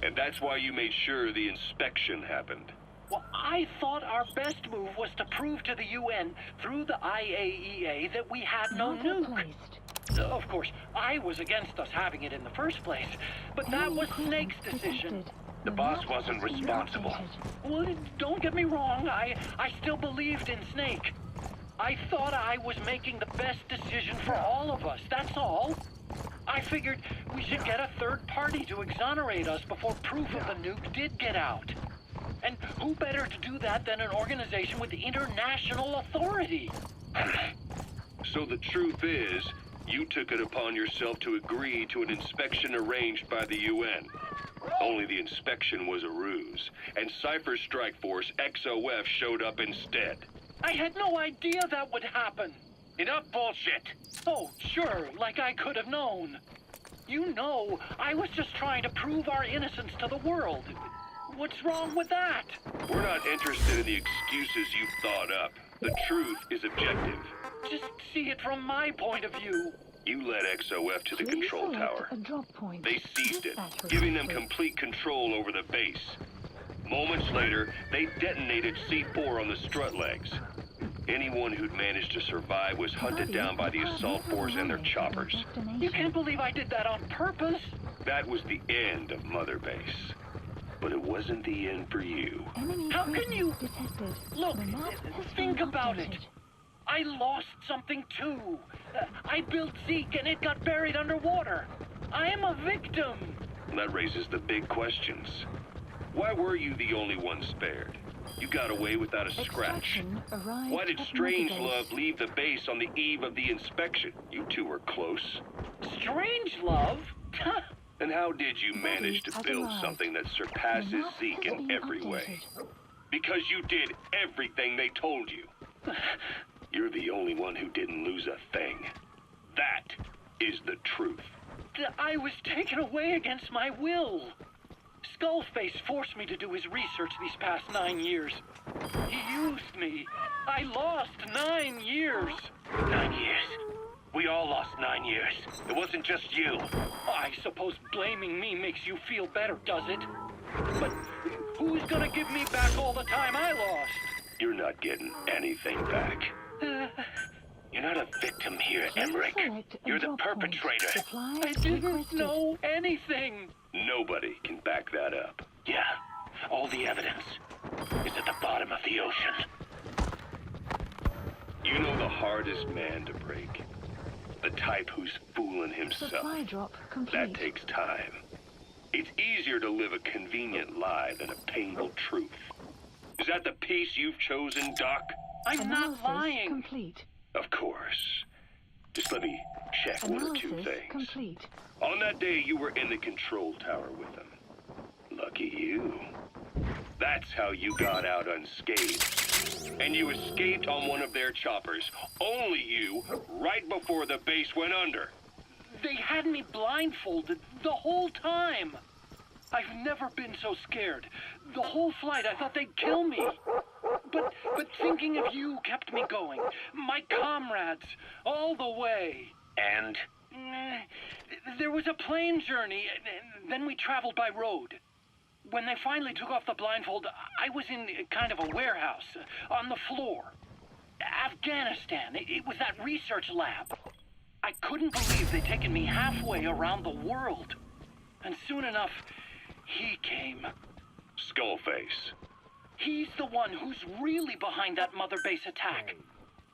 And that's why you made sure the inspection happened. Well, I thought our best move was to prove to the UN through the IAEA that we had no nuke. Of course, I was against us having it in the first place, but that was Snake's decision. The boss wasn't responsible. Well, don't get me wrong, I still believed in Snake. I thought I was making the best decision for all of us, that's all. I figured we should get a third party to exonerate us before proof of the nuke did get out. And who better to do that than an organization with international authority? So the truth is, you took it upon yourself to agree to an inspection arranged by the UN. Only the inspection was a ruse, and Cypher Strike Force XOF showed up instead. I had no idea that would happen. Enough bullshit! Oh, sure, like I could have known. You know, I was just trying to prove our innocence to the world. What's wrong with that? We're not interested in the excuses you've thought up. The truth is objective. Just see it from my point of view. You led XOF to the control tower. They seized it, Battery giving them complete control over the base. Moments later, they detonated C4 on the strut legs. Anyone who'd managed to survive was hunted down by the assault force and their choppers. You can't believe I did that on purpose. That was the end of Mother Base. But it wasn't the end for you. How can you... Look, think about it. I lost something too. I built Zeke and it got buried underwater. I am a victim. That raises the big questions. Why were you the only one spared? You got away without a scratch. Why did Strangelove leave the base on the eve of the inspection? You two were close. Strangelove? And how did you manage to build something that surpasses Zeke in every way? Because you did everything they told you. You're the only one who didn't lose a thing. That is the truth. I was taken away against my will. Skullface forced me to do his research these past 9 years. He used me. I lost 9 years. 9 years? We all lost 9 years. It wasn't just you. I suppose blaming me makes you feel better, does it? But who's gonna give me back all the time I lost? You're not getting anything back. You're not a victim here, Emmerich. You're the perpetrator. I didn't know anything. Nobody can back that up. Yeah, all the evidence is at the bottom of the ocean. You know the hardest man to break? The type who's fooling himself. Supply drop complete. That takes time. It's easier to live a convenient lie than a painful truth. Is that the piece you've chosen, Doc? I'm not Analysis lying. Complete. Of course. Just let me check one or two Analysis things. complete. On that day, you were in the control tower with them. Lucky you. That's how you got out unscathed. And you escaped on one of their choppers. Only you, right before the base went under. They had me blindfolded the whole time. I've never been so scared. The whole flight, I thought they'd kill me. But thinking of you kept me going. My comrades, all the way. And? There was a plane journey, then we traveled by road. When they finally took off the blindfold, I was in kind of a warehouse, on the floor. Afghanistan, it was that research lab. I couldn't believe they'd taken me halfway around the world. And soon enough, he came. Skullface. He's the one who's really behind that Mother Base attack.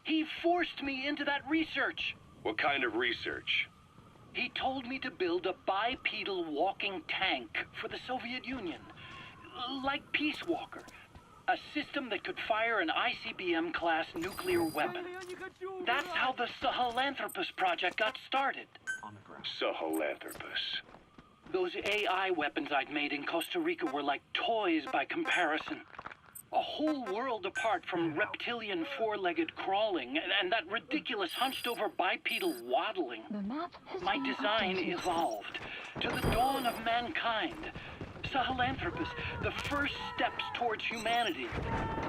He forced me into that research. What kind of research? He told me to build a bipedal walking tank for the Soviet Union. Like Peace Walker. A system that could fire an ICBM-class nuclear weapon. That's how the Sahelanthropus project got started. Sahelanthropus. Those AI weapons I'd made in Costa Rica were like toys by comparison. A whole world apart from reptilian four-legged crawling and that ridiculous hunched-over bipedal waddling. The map has My been design updated. evolved to the dawn of mankind. Sahelanthropus, the first steps towards humanity.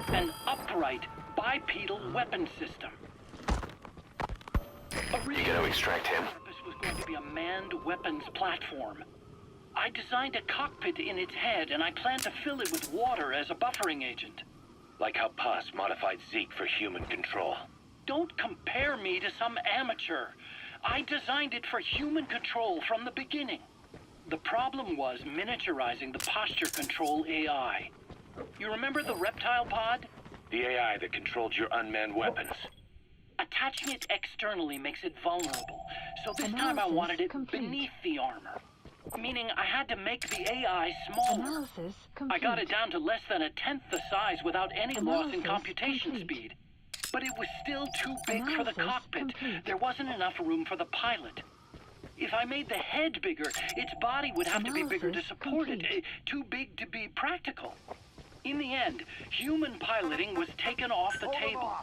An upright bipedal weapon system. You gonna extract him? This was going to be a manned weapons platform. I designed a cockpit in its head, and I planned to fill it with water as a buffering agent. Like how Paz modified Zeke for human control. Don't compare me to some amateur. I designed it for human control from the beginning. The problem was miniaturizing the posture control AI. You remember the reptile pod? The AI that controlled your unmanned weapons. Attaching it externally makes it vulnerable, so this time I wanted it beneath the armor. Meaning I had to make the AI smaller. I got it down to less than a tenth the size without any loss in computation speed. But it was still too big for the cockpit. There wasn't enough room for the pilot. If I made the head bigger, its body would have to be bigger to support it. Too big to be practical. In the end, human piloting was taken off the table.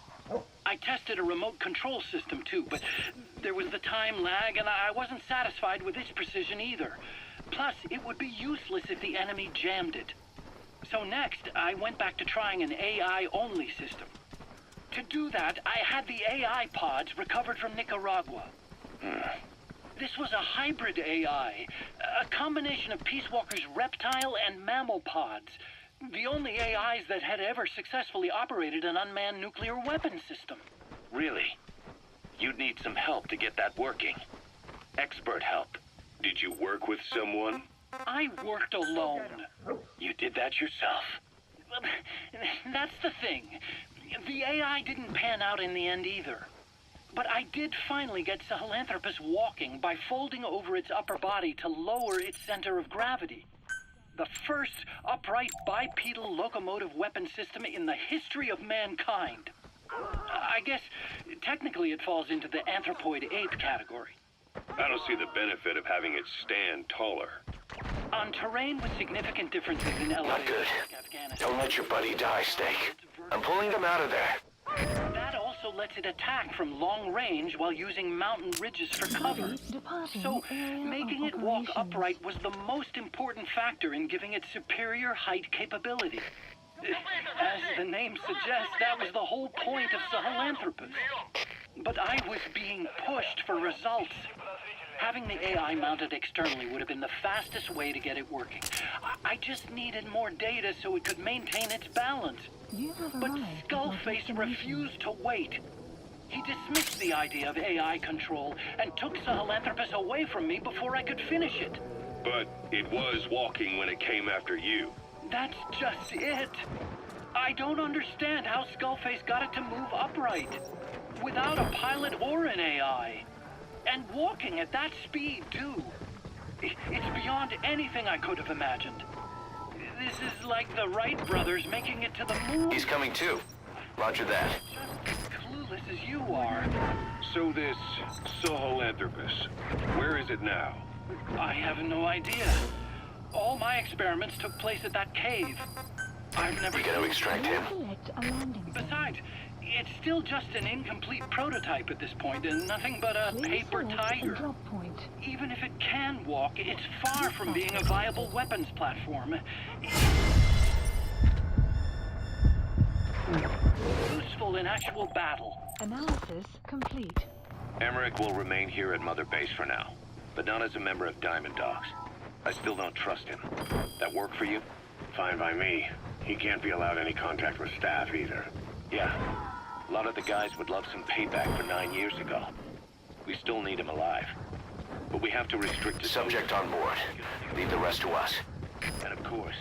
I tested a remote control system too, but there was the time lag, and I wasn't satisfied with its precision either. Plus, it would be useless if the enemy jammed it. So next, I went back to trying an AI-only system. To do that, I had the AI pods recovered from Nicaragua. This was a hybrid AI, a combination of Peace Walker's reptile and mammal pods. The only AIs that had ever successfully operated an unmanned nuclear weapon system. Really? You'd need some help to get that working. Expert help. Did you work with someone? I worked alone. You did that yourself. That's the thing. The AI didn't pan out in the end either. But I did finally get Sahelanthropus walking by folding over its upper body to lower its center of gravity. The first upright bipedal locomotive weapon system in the history of mankind. I guess technically it falls into the anthropoid ape category. I don't see the benefit of having it stand taller. On terrain with significant differences in elevation, Not good. like Afghanistan, Don't let your buddy die, Snake. I'm pulling them out of there. that also lets it attack from long range while using mountain ridges for cover. So, making it walk upright was the most important factor in giving it superior height capability. As the name suggests, that was the whole point of Sahelanthropus. But I was being pushed for results. Having the AI mounted externally would have been the fastest way to get it working. I just needed more data so it could maintain its balance. But Skullface refused to wait. He dismissed the idea of AI control and took Sahelanthropus away from me before I could finish it. But it was walking when it came after you. That's just it. I don't understand how Skullface got it to move upright, without a pilot or an AI. And walking at that speed, too. It's beyond anything I could have imagined. This is like the Wright brothers making it to the moon. He's coming too. Roger that. Just as clueless as you are. So this Sahelanthropus, where is it now? I have no idea. All my experiments took place at that cave. I've never We gotta extract him. Besides, it's still just an incomplete prototype at this point, and nothing but a paper tiger. Even if it can walk, it's far from being a viable weapons platform. Useful in actual battle. Analysis complete. Emmerich will remain here at Mother Base for now, but not as a member of Diamond Dogs. I still don't trust him. That work for you? Fine by me. He can't be allowed any contact with staff either. Yeah. A lot of the guys would love some payback for 9 years ago. We still need him alive. But we have to restrict his Subject on board. Leave the rest to us. And of course,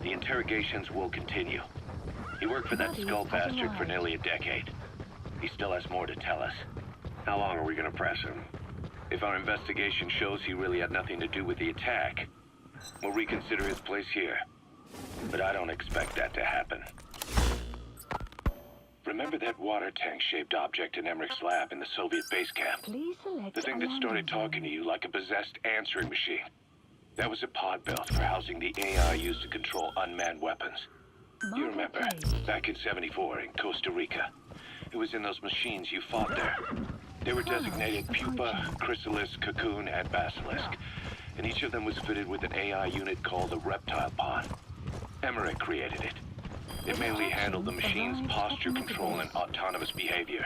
the interrogations will continue. He worked for that skull bastard for nearly a decade. He still has more to tell us. How long are we gonna press him? If our investigation shows he really had nothing to do with the attack, we'll reconsider his place here. But I don't expect that to happen. Remember that water tank-shaped object in Emmerich's lab in the Soviet base camp? Please select The thing that started talking to you like a possessed answering machine. That was a pod belt for housing the AI used to control unmanned weapons. You remember, back in '74 in Costa Rica. It was in those machines you fought there. They were designated Pupa, Chrysalis, Cocoon, and Basilisk. And each of them was fitted with an AI unit called the Reptile Pod. Emmerich created it. It mainly handled the machine's posture control and autonomous behavior.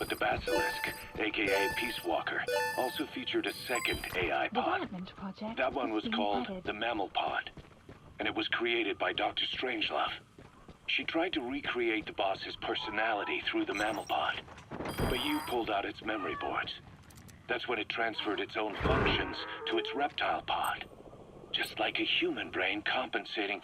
But the Basilisk, aka Peace Walker, also featured a second AI pod. Development project. That one was being called added. the Mammal Pod, and it was created by Dr. Strangelove. She tried to recreate the boss's personality through the Mammal Pod, but you pulled out its memory boards. That's when it transferred its own functions to its reptile pod. Just like a human brain compensating